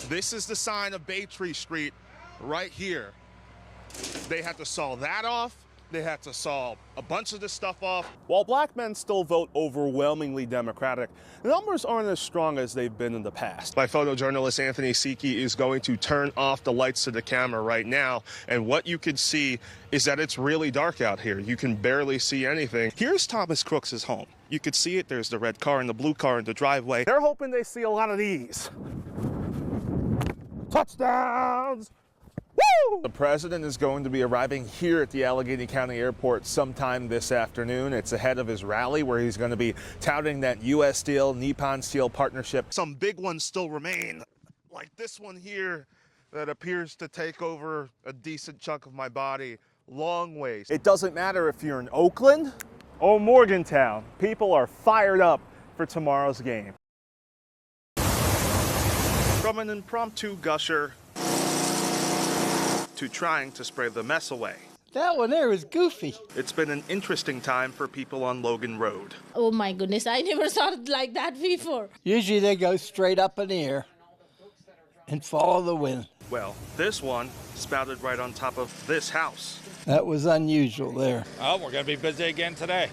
This is the sign of Bay Tree Street right here. They had to saw that off. They had to saw a bunch of this stuff off. While black men still vote overwhelmingly Democratic, the numbers aren't as strong as they've been in the past. My photojournalist Anthony Siki is going to turn off the lights to the camera right now, and what you can see is that it's really dark out here. You can barely see anything. Here's Thomas Crooks' home. You could see it. There's the red car and the blue car in the driveway. They're hoping they see a lot of these. Touchdowns! Woo! The president is going to be arriving here at the Allegheny County Airport sometime this afternoon. It's ahead of his rally where he's going to be touting that U.S. Steel, Nippon Steel partnership. Some big ones still remain, like this one here that appears to take over a decent chunk of my body. Long ways. It doesn't matter if you're in Oakland or Morgantown. People are fired up for tomorrow's game. From an impromptu gusher to trying to spray the mess away. That one there was goofy. It's been an interesting time for people on Logan Road. Oh my goodness, I never saw it like that before. Usually they go straight up in the air and follow the wind. Well, this one spouted right on top of this house. That was unusual there. Oh, we're going to be busy again today.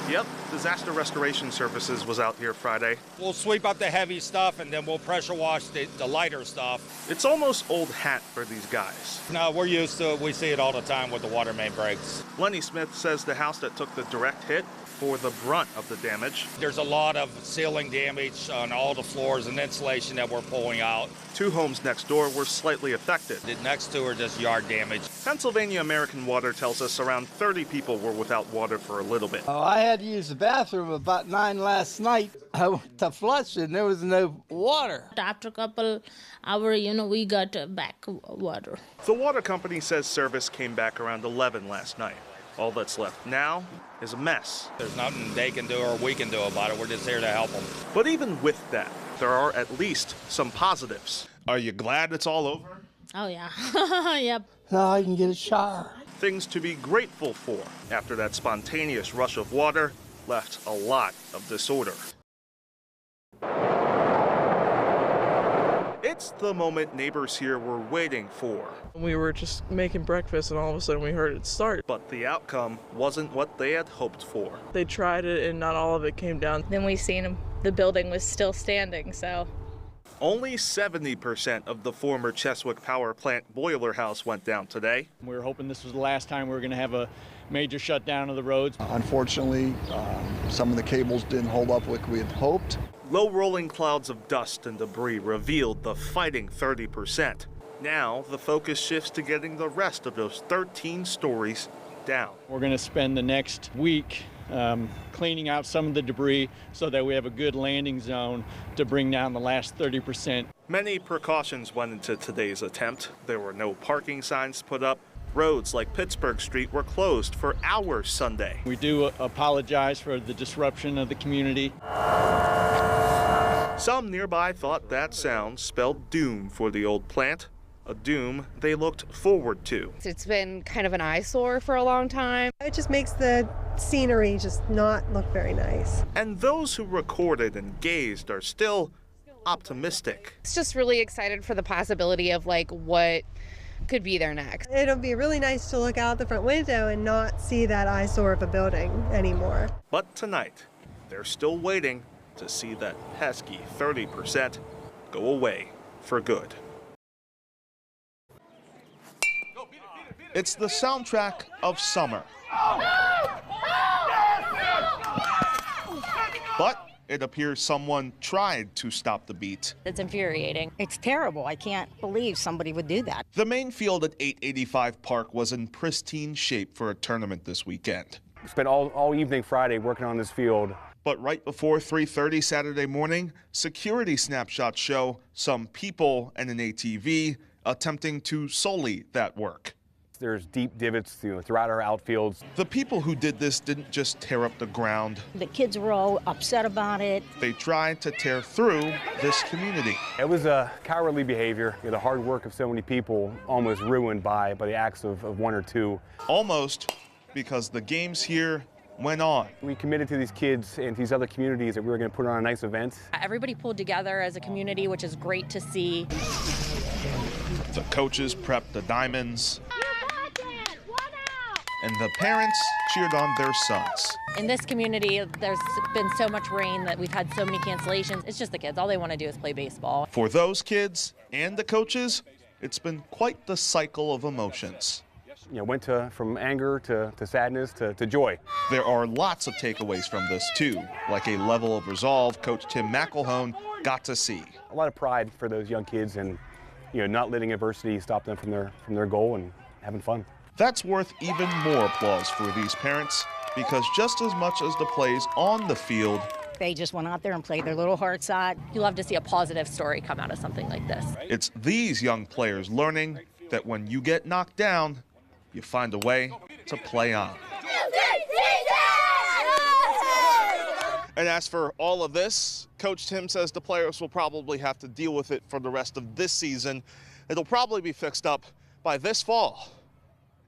Yep, Disaster Restoration Services was out here Friday. We'll sweep up the heavy stuff and then we'll pressure wash the lighter stuff. It's almost old hat for these guys. No, we're used to it. We see it all the time with the water main breaks. Lenny Smith says the house that took the direct hit for the brunt of the damage. There's a lot of ceiling damage on all the floors and insulation that we're pulling out. 2 homes next door were slightly affected. The next 2 are just yard damage. Pennsylvania American Water tells us around 30 people were without water for a little bit. Oh, I had to use the bathroom about 9 last night. I went to flush and there was no water. After a couple hours, we got back water. The water company says service came back around 11 last night. All that's left now is a mess. There's nothing they can do or we can do about it. We're just here to help them. But even with that, there are at least some positives. Are you glad it's all over? Oh yeah, yep. Now I can get a shower. Things to be grateful for after that spontaneous rush of water left a lot of disorder. It's the moment neighbors here were waiting for. We were just making breakfast and all of a sudden we heard it start. But the outcome wasn't what they had hoped for. They tried it and not all of it came down. Then we seen the building was still standing, so. Only 70% of the former Cheswick Power Plant boiler house went down today. We were hoping this was the last time we were going to have a major shutdown of the roads. Unfortunately, some of the cables didn't hold up like we had hoped. Low rolling clouds of dust and debris revealed the fighting 30%. Now the focus shifts to getting the rest of those 13 stories down. We're going to spend the next week cleaning out some of the debris so that we have a good landing zone to bring down the last 30%. Many precautions went into today's attempt. There were no parking signs put up. Roads like Pittsburgh Street were closed for hours Sunday. We do apologize for the disruption of the community. Some nearby thought that sound spelled doom for the old plant, a doom they looked forward to. It's been kind of an eyesore for a long time. It just makes the scenery just not look very nice. And those who recorded and gazed are still optimistic. It's just really excited for the possibility of what could be there next. It'll be really nice to look out the front window and not see that eyesore of a building anymore. But tonight, they're still waiting to see that pesky 30% go away for good. It's the soundtrack of summer. But it appears someone tried to stop the beat. It's infuriating. It's terrible. I can't believe somebody would do that. The main field at 885 Park was in pristine shape for a tournament this weekend. Spent all evening Friday working on this field. But right before 3:30 Saturday morning, security snapshots show some people and an ATV attempting to sully that work. There's deep divots throughout our outfields. The people who did this didn't just tear up the ground. The kids were all upset about it. They tried to tear through this community. It was a cowardly behavior. The hard work of so many people almost ruined by the acts of one or two. Almost, because the games here went on. We committed to these kids and these other communities that we were going to put on a nice event. Everybody pulled together as a community, which is great to see. The coaches prepped the diamonds, and the parents cheered on their sons. In this community, there's been so much rain that we've had so many cancellations. It's just the kids. All they want to do is play baseball. For those kids and the coaches, it's been quite the cycle of emotions. You know, went from anger to sadness to joy. There are lots of takeaways from this too, like a level of resolve Coach Tim McElhone got to see. A lot of pride for those young kids, and not letting adversity stop them from their goal and having fun. That's worth even more applause for these parents, because just as much as the plays on the field, They just went out there and played their little hearts out. You love to see a positive story come out of something like this. it's these young players learning that when you get knocked down, you find a way to play on. And as for all of this, Coach Tim says the players will probably have to deal with it for the rest of this season. It'll probably be fixed up by this fall.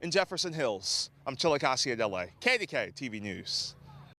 In Jefferson Hills, I'm Chilekasi Adele, KDKA-TV News.